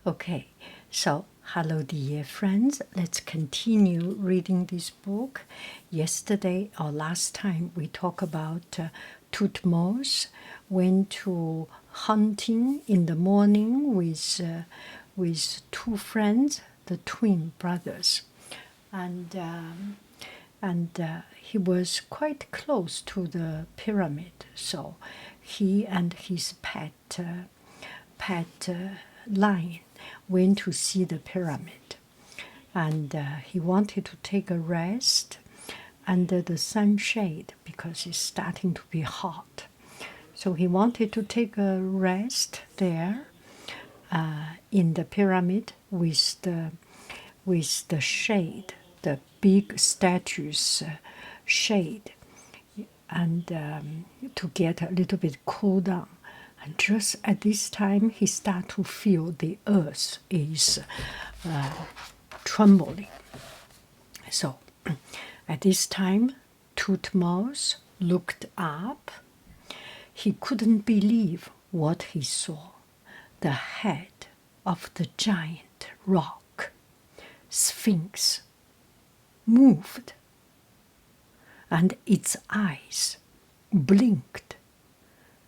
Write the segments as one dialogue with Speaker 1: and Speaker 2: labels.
Speaker 1: Okay, so hello, dear friends. Let's continue reading this book. Yesterday or last time, we talked about Thutmose went to hunting in the morning with two friends, the twin brothers, and he was quite close to the pyramid. So he and his pet lion went to see the pyramid, and he wanted to take a rest under the sunshade because it's starting to be hot. So he wanted to take a rest there in the pyramid with the shade, the big statue's shade, and to get a little bit cool down. And just at this time, he started to feel the earth is trembling. So at this time, Thutmose looked up. He couldn't believe what he saw. The head of the giant rock, Sphinx, moved, and its eyes blinked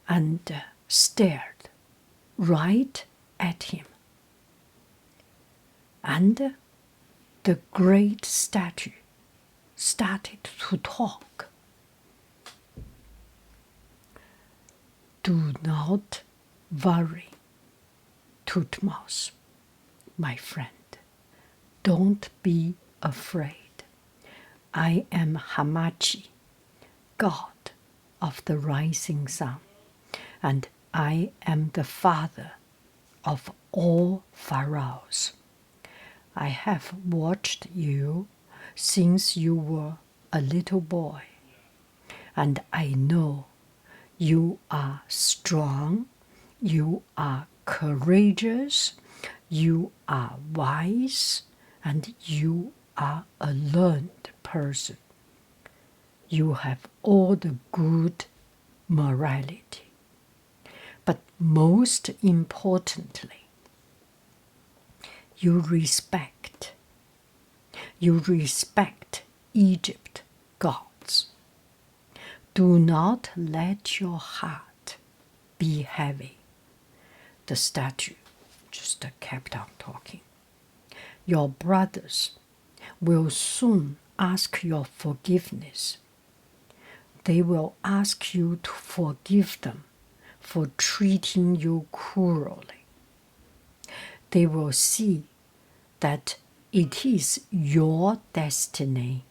Speaker 1: and stared right at him. And the great statue started to talk. Do not worry, Thutmose, my friend. Don't be afraid. I am Hamachi, God of the rising sun, and I am the father of all pharaohs. I have watched you since you were a little boy, and I know you are strong, you are courageous, you are wise, and you are a learned person. You have all the good morality. But most importantly, you respect Egypt gods. Do not let your heart be heavy. The statue just kept on talking. Your brothers will soon ask your forgiveness. They will ask you to forgive them for treating you cruelly. They will see that it is your destiny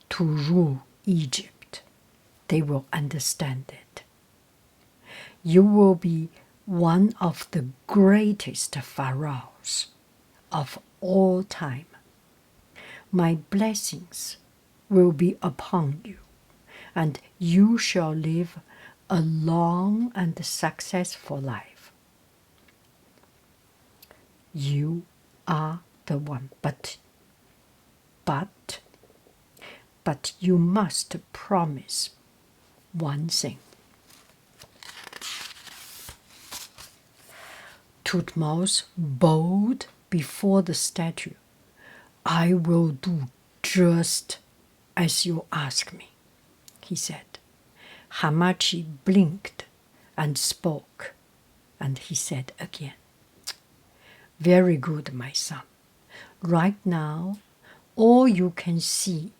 Speaker 1: to rule Egypt. They will understand it. You will be one of the greatest pharaohs of all time. My blessings will be upon you, and you shall live a long and successful life. You are the one, but you must promise one thing. Thutmose bowed before the statue. I will do just as you ask me, he said. Hamachi blinked and spoke, and he said again, very good, my son. Right now, all you can see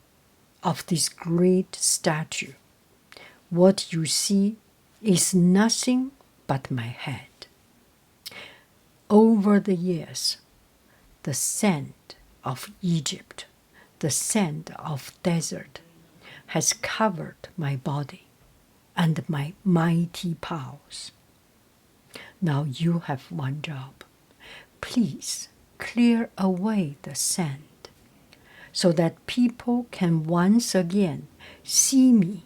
Speaker 1: of this great statue, what you see is nothing but my head. Over the years, the sand of Egypt, the sand of desert, has covered my body and my mighty powers. Now you have one job. Please clear away the sand so that people can once again see me,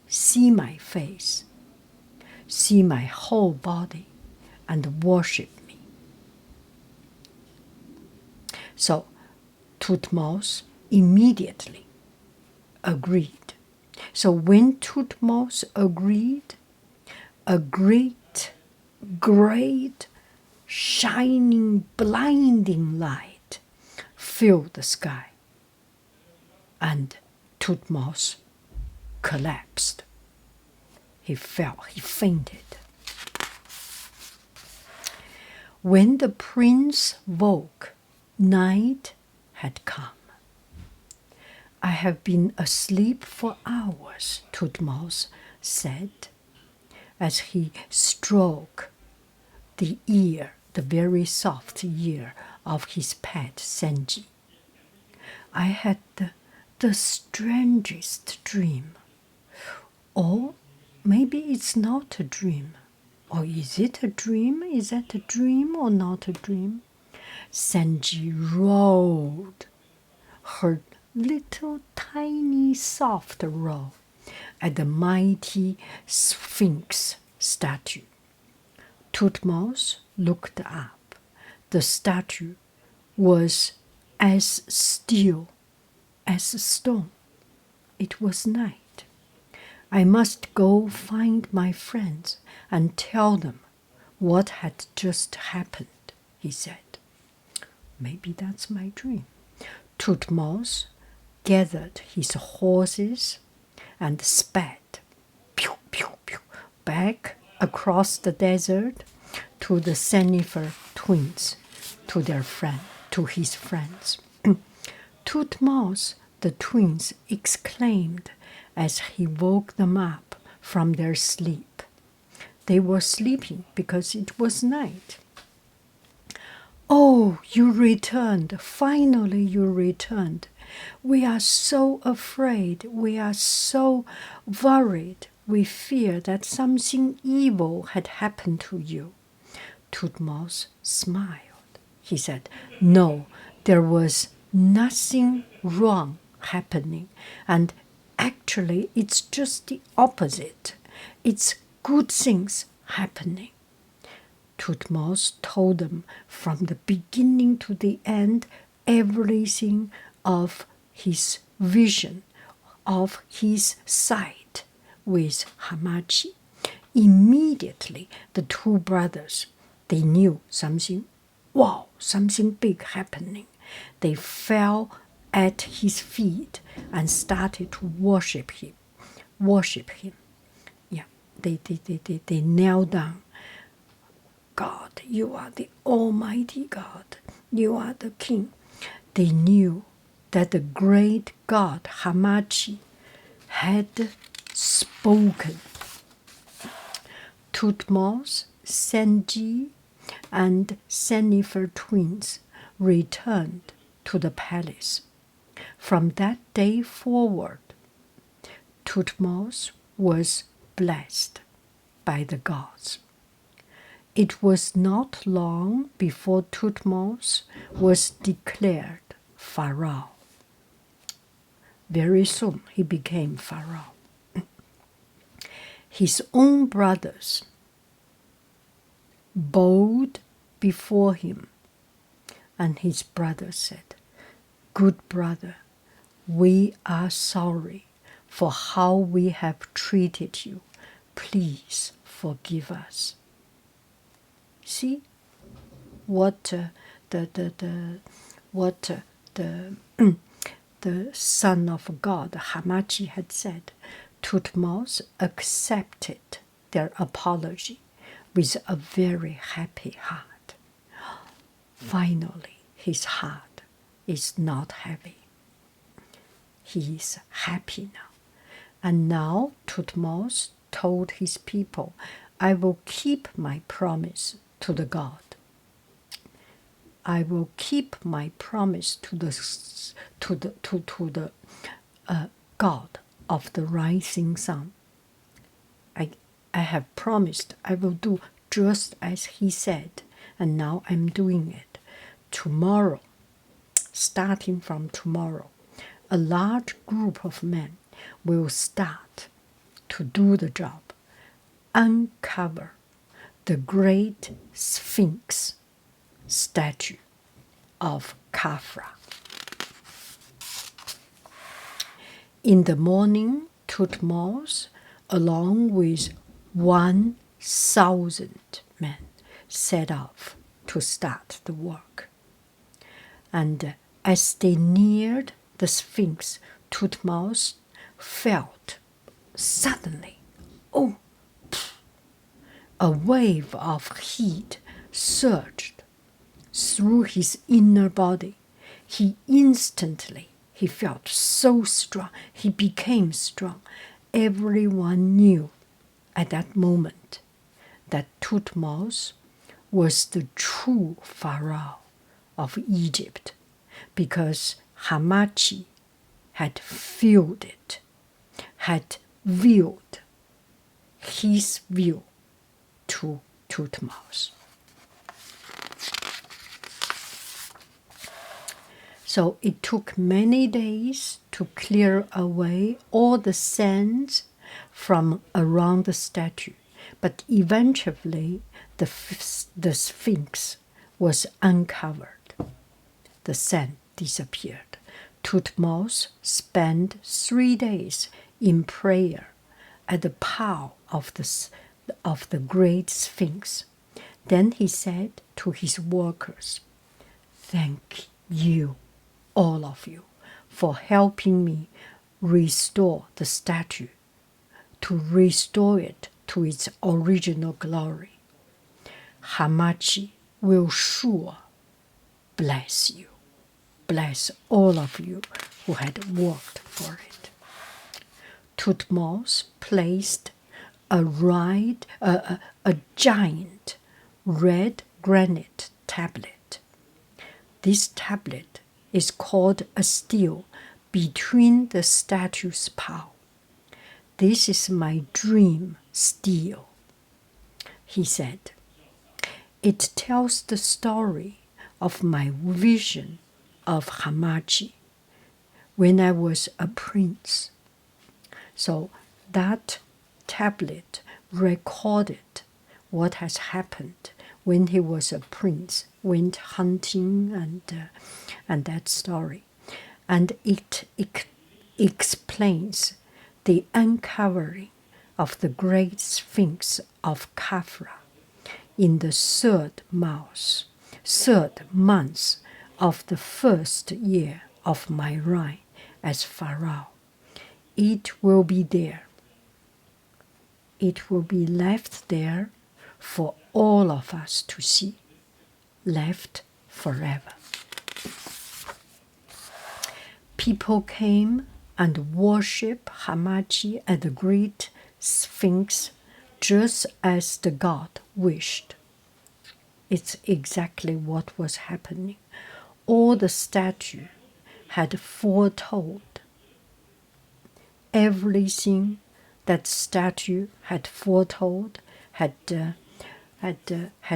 Speaker 1: see my face, see my whole body, and worship me. So Thutmose immediately agreed. So when Thutmose agreed, a great shining, blinding light filled the sky, and Thutmose collapsed. He fell, he fainted. When the prince woke, night had come. I have been asleep for hours, Thutmose said, as he stroked the ear, the very soft ear of his pet Senji. I had the strangest dream. Or maybe it's not a dream. Or is it a dream? Is that a dream or not a dream? Senji rolled her little tiny soft roll at the mighty Sphinx statue. Thutmose looked up. The statue was as still as a stone. It was night. I must go find my friends and tell them what had just happened, he said. Maybe that's my dream. Thutmose gathered his horses and sped pew, pew, pew, back across the desert to the Senifer twins, to his friends. Thutmose, the twins, exclaimed as he woke them up from their sleep. They were sleeping because it was night. Oh, you returned. Finally, you returned. We are so afraid. We are so worried. We fear that something evil had happened to you. Thutmose smiled. He said, no, there was nothing wrong happening. And actually, it's just the opposite. It's good things happening. Thutmose told them from the beginning to the end everything of his vision, of his sight with Hamachi. Immediately, the two brothers, they knew something big happening. They fell at his feet and started to worship him. Yeah, they knelt down. God, you are the Almighty God. You are the King. They knew that the great God, Hamachi, had spoken. Thutmose, Senji, and Senifer twins returned to the palace. From that day forward, Thutmose was blessed by the gods. It was not long before Thutmose was declared Pharaoh. Very soon he became Pharaoh. His own brothers bowed before him, and his brother said, "Good brother, we are sorry for how we have treated you. Please forgive us." See what the son of God, Hamachi, had said. Thutmose accepted their apology with a very happy heart. Finally, his heart is not heavy. He is happy now. And now Thutmose told his people, "I will keep my promise to the God. I will keep my promise to the God of the rising sun. I have promised I will do just as he said, and now I'm doing it. Tomorrow, starting from tomorrow, a large group of men will start to do the job, uncover the great Sphinx statue of Khafra." In the morning, Thutmose, along with 1,000 men, set off to start the work. And as they neared the Sphinx, Tutmos felt suddenly, oh, a wave of heat surged through his inner body. He felt so strong. He became strong. Everyone knew at that moment that Tutmos was the true Pharaoh of Egypt, because Hamachi had filled it, had viewed his view to Tutmos. So it took many days to clear away all the sands from around the statue, but eventually the Sphinx was uncovered. The sand disappeared. Tutmos spent 3 days in prayer at the paw of the great Sphinx. Then he said to his workers, "Thank you, all of you, for helping me restore the statue, to restore it to its original glory. Hamachi will sure bless you, bless all of you who had worked for it." Tutmos placed a giant red granite tablet. This tablet is called a stele between the statue's paw. "This is my dream stele," he said. "It tells the story of my vision of Hamachi when I was a prince." So that tablet recorded what has happened when he was a prince, went hunting, and that story. And it explains the uncovering of the great Sphinx of Khafra in the third month of the first year of my reign as Pharaoh. It will be there. It will be left there for all of us to see, left forever. People came and worshiped Hamachi at the great Sphinx just as the god wished. It's exactly what was happening. All the statue had foretold everything that statue had foretold, had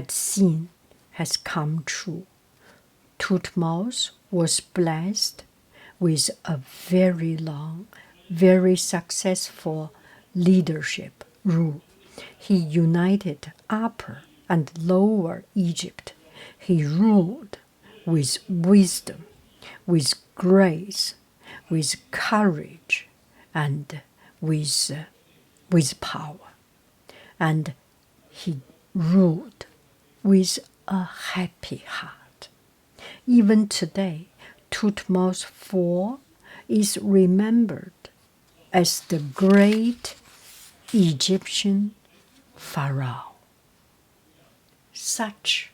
Speaker 1: seen, has come true. Tutmos was blessed with a very long, very successful leadership rule. He united Upper and Lower Egypt. He ruled with wisdom, with grace, with courage, and with power. And he ruled with a happy heart. Even today, Tutmos IV is remembered as the great Egyptian Pharaoh. Such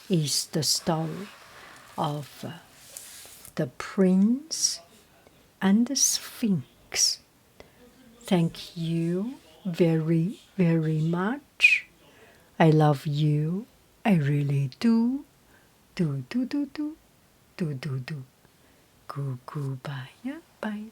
Speaker 1: is the story of the prince and the Sphinx. Thank you very, very much. I love you. I really do. Do. Goodbye. Yeah. Bye.